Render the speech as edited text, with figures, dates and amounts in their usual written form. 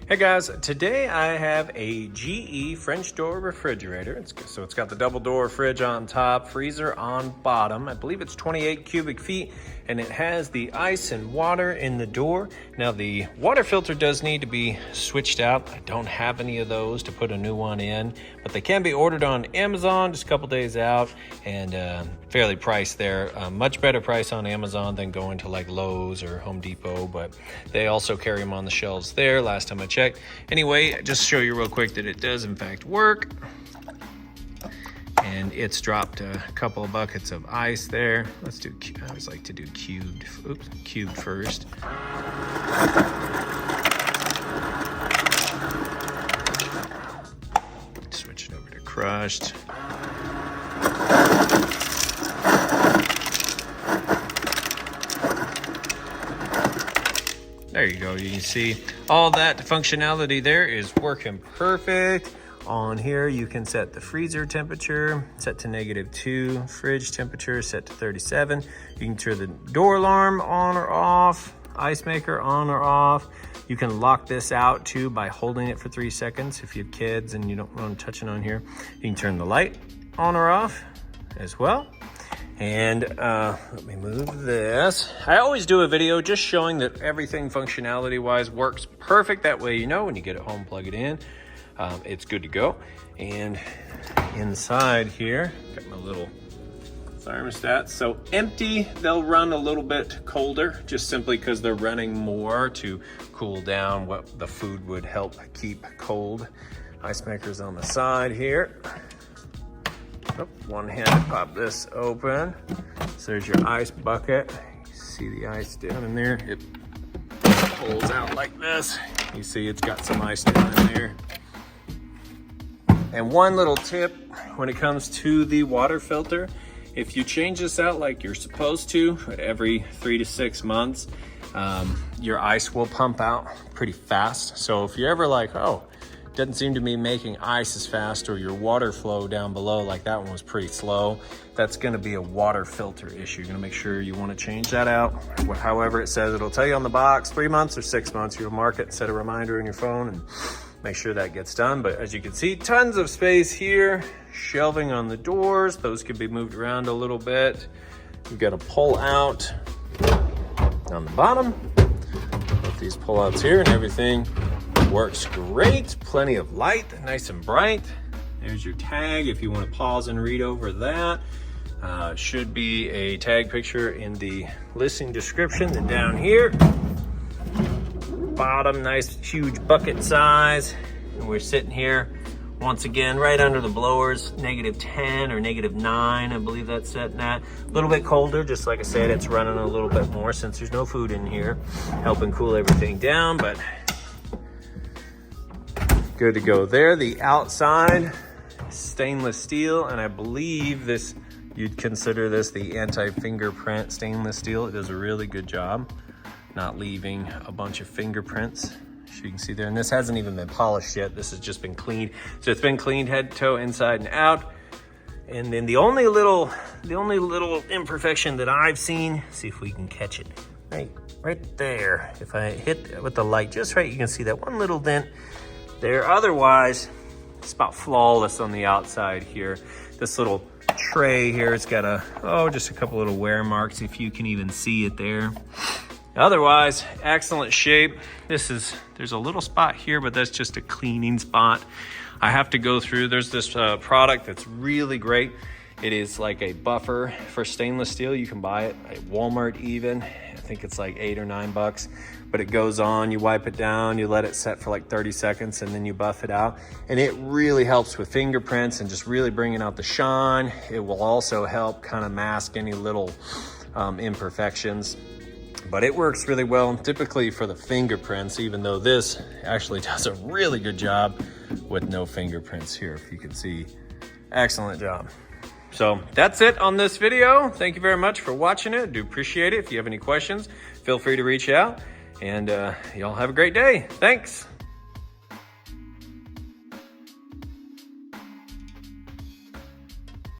Hey guys, today I have a GE French door refrigerator. It's got the double door fridge on top, freezer on bottom. I believe it's 28 cubic feet, and it has the ice and water in the door. Now the water filter does need to be switched out. I don't have any of those to put a new one in, but they can be ordered on Amazon just a couple days out, and fairly priced there. Much better price on Amazon than going to like Lowe's or Home Depot, but they also carry them on the shelves there last time I checked. Anyway, just show you real quick that it does in fact work. And it's dropped a couple of buckets of ice there. Let's do, I always like to do cubed first. Switch it over to crushed. There you go, you can see all that functionality there is working perfect. On here, you can set the freezer temperature, set to -2, fridge temperature set to 37. You can turn the door alarm on or off, ice maker on or off. You can lock this out too by holding it for 3 seconds if you have kids and you don't want to touch it on here. You can turn the light on or off as well. And let me move this. I always do a video just showing that everything functionality wise works perfect. That way you know when you get it home, plug it in, it's good to go. And inside here, got my little thermostat. So empty, they'll run a little bit colder just simply because they're running more to cool down what the food would help keep cold. Ice maker's on the side here. Oh, one hand to pop this open. So there's your ice bucket. You see the ice down in there. It pulls out like this. You see it's got some ice down in there. And one little tip when it comes to the water filter, if you change this out like you're supposed to at every 3 to 6 months, your ice will pump out pretty fast. So if you're ever like, oh, doesn't seem to be making ice as fast, or your water flow down below, like that one was pretty slow, that's going to be a water filter issue. You're going to make sure you want to change that out. However it says, it'll tell you on the box 3 months or 6 months. You'll mark it, set a reminder in your phone, and make sure that gets done. But as you can see, tons of space here, shelving on the doors. Those can be moved around a little bit. You've got a pull out on the bottom. Both these pull outs here, and everything works great. Plenty of light, nice and bright. There's your tag if you want to pause and read over that. Should be a tag picture in the listing description. Then down here, bottom, nice huge bucket size. And we're sitting here once again right under the blowers, -10 or -9, I believe that's setting at. A little bit colder, just like I said, it's running a little bit more since there's no food in here, helping cool everything down, but good to go there. The outside, stainless steel, and I believe this, you'd consider this the Anti-Fingerprint stainless steel. It does a really good job not leaving a bunch of fingerprints, as you can see there. And this hasn't even been polished yet. This has just been cleaned. So it's been cleaned head to toe, inside and out. And then the only little imperfection that I've seen, see if we can catch it, right there. If I hit with the light just right, you can see that one little dent there. Otherwise, it's about flawless on the outside here. This little tray here, it's got just a couple little wear marks, if you can even see it there. Otherwise, excellent shape. There's a little spot here, but that's just a cleaning spot. I have to go through, there's this product that's really great. It is like a buffer for stainless steel. You can buy it at Walmart even. I think it's like $8 or $9, but it goes on, you wipe it down, you let it set for like 30 seconds, and then you buff it out. And it really helps with fingerprints and just really bringing out the shine. It will also help kind of mask any little imperfections. But it works really well, typically for the fingerprints, even though this actually does a really good job with no fingerprints here, if you can see. Excellent job. So that's it on this video. Thank you very much for watching it. I do appreciate it. If you have any questions, feel free to reach out, and y'all have a great day. Thanks.